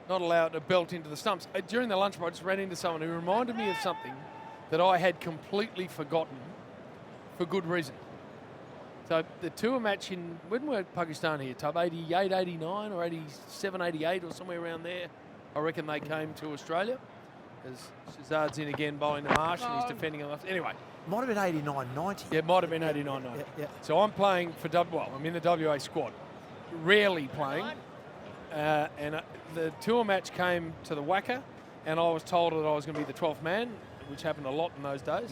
not allowed to belt into the stumps. During the lunch break, I just ran into someone who reminded me of something that I had completely forgotten for good reason. So the tour match when were Pakistan here, Tub? 88, 89 or 87, 88 or somewhere around there. I reckon they came to Australia. As Shazad's in again, bowling to Marsh, and he's defending on the... Anyway. Might have been 89, 90. Yeah, it might have been 89, 90. Yeah. So I'm playing for... I'm in the WA squad. Rarely playing. The tour match came to the WACA, and I was told that I was going to be the 12th man, which happened a lot in those days.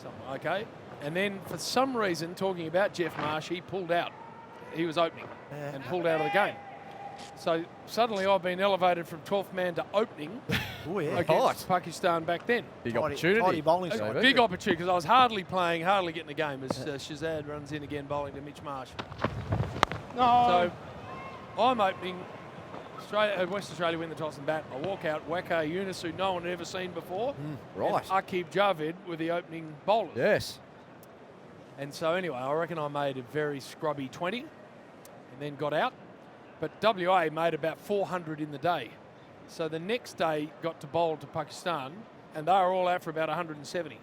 So, okay. And then, for some reason, talking about Jeff Marsh, he pulled out. He was opening and pulled out of the game. So suddenly I've been elevated from 12th man to opening against Pakistan back then. Big opportunity. Bowling Big opportunity, because I was hardly playing, hardly getting the game as Shazad runs in again, bowling to Mitch Marsh. So I'm opening. West Australia win the toss and bat. I walk out, Waqar Younis, who no one had ever seen before. Right. And Aqib Javed were the opening bowlers. Yes. And so anyway, I reckon I made a very scrubby 20 and then got out. But WA made about 400 in the day. So the next day got to bowl to Pakistan, and they were all out for about 170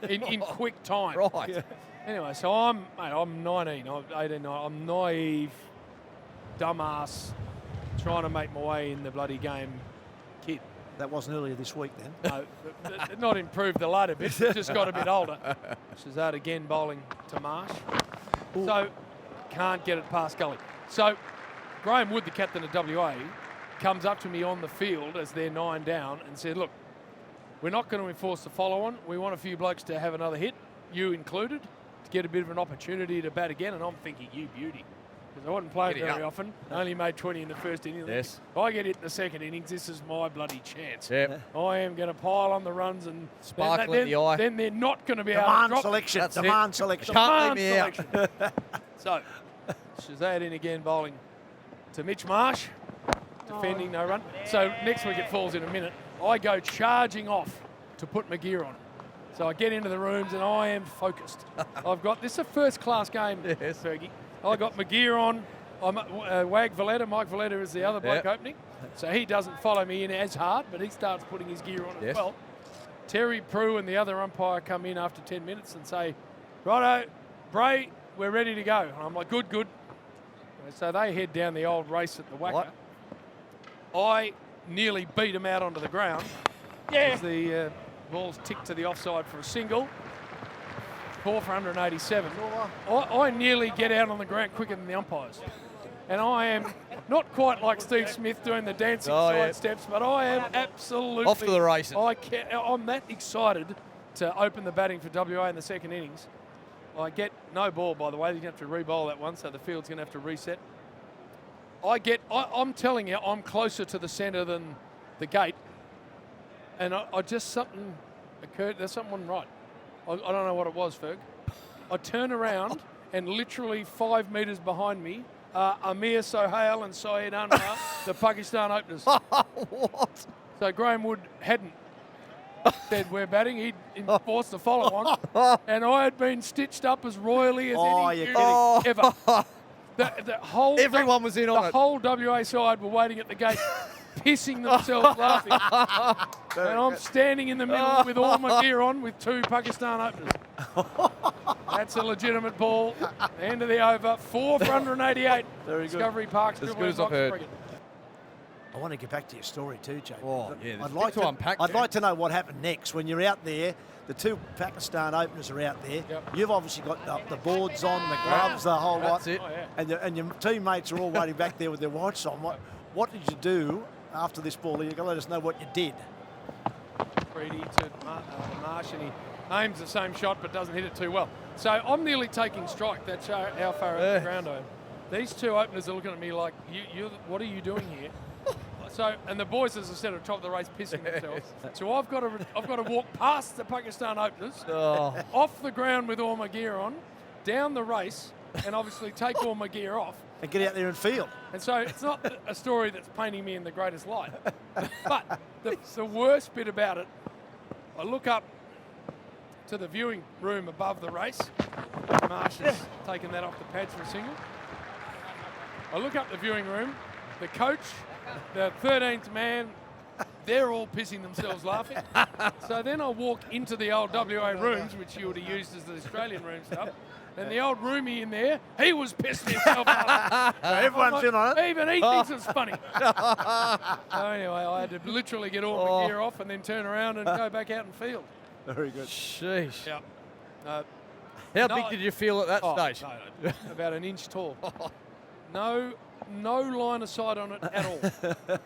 in quick time. Right. Yeah. Anyway, so I'm 19, I'm 18, I'm naive, dumbass, trying to make my way in the bloody game kid. That wasn't earlier this week then. No, not improved the latter bit, just got a bit older. Shazad again bowling to Marsh. Ooh. So can't get it past gully. So Graham Wood, the captain of WA, comes up to me on the field as they're 9 down and said, look, we're not going to enforce the follow-on. We want a few blokes to have another hit, you included, to get a bit of an opportunity to bat again. And I'm thinking, you beauty. Because I wasn't playing very often. I only made 20 in the first inning. Yes. If I get hit in the second innings, this is my bloody chance. Yep. I am going to pile on the runs and sparkle in the eye. Then they're not going to be able to Demand drop. selection. Demand selection. Can't leave me out. So, Shazad in again, bowling to Mitch Marsh, defending no run. So next week it falls in a minute. I go charging off to put my gear on. So I get into the rooms and I am focused. I've got this is a first-class game, Fergie. I got my gear on. I'm Mike Valletta is the other bloke opening. So he doesn't follow me in as hard, but he starts putting his gear on as well. Terry Prue and the other umpire come in after 10 minutes and say, righto, Bray, we're ready to go. And I'm like, good. So they head down the old race at the WACA. I nearly beat him out onto the ground. As the ball's ticked to the offside for a single. 4 for 187. I nearly get out on the ground quicker than the umpires. And I am not quite like Steve Smith doing the dancing side steps, but I am absolutely... off to the races. I'm that excited to open the batting for WA in the second innings. I get no ball, by the way. You're going to have to re-bowl that one, so the field's going to have to reset. I'm telling you, I'm closer to the centre than the gate. And something occurred. There's something right. I don't know what it was, Ferg. I turn around and literally 5 metres behind me are Amir Sohail and Syed Anwar, the Pakistan openers. What? So Graham Wood hadn't said we're batting. He'd enforced the follow-on. And I had been stitched up as royally as any unit ever. The whole Everyone was in on it. The whole WA side were waiting at the gate, pissing themselves laughing. And I'm standing in the middle with all my gear on with 2 Pakistan openers. That's a legitimate ball. End of the over. 4 for 188. Very good. Discovery Park. As good as I've heard. I want to get back to your story too, Jake. Oh, yeah, I'd like to unpack. I'd like to know what happened next when you're out there. The 2 Pakistan openers are out there. Yep. You've obviously got the boards on, the gloves, the whole lot. That's it. Oh, yeah. And your teammates are all waiting back there with their watches on. What did you do after this ball? You're going to let us know what you did. Freedy to Marsh, and he aims the same shot but doesn't hit it too well. So I'm nearly taking strike. That's how far out the ground I am. These 2 openers are looking at me like, what are you doing here? So, and the boys, as I said, are top of the race pissing themselves. So I've got to walk past the Pakistan openers, off the ground with all my gear on, down the race, and obviously take all my gear off. And get out there and field. And so it's not a story that's painting me in the greatest light. But the worst bit about it, I look up to the viewing room above the race. Marsh has taken that off the pads for a single. I look up the viewing room. The coach the 13th man, they're all pissing themselves laughing. So then I walk into the old WA rooms, which you would have used as the Australian room stuff. And the old roomie in there, he was pissing himself laughing. So everyone's in on it. Even he thinks it's funny. So anyway, I had to literally get all my gear off and then turn around and go back out and field. Very good. Sheesh. Yeah. How No, big did you feel at that stage? No, about an inch tall. No line of sight on it at all.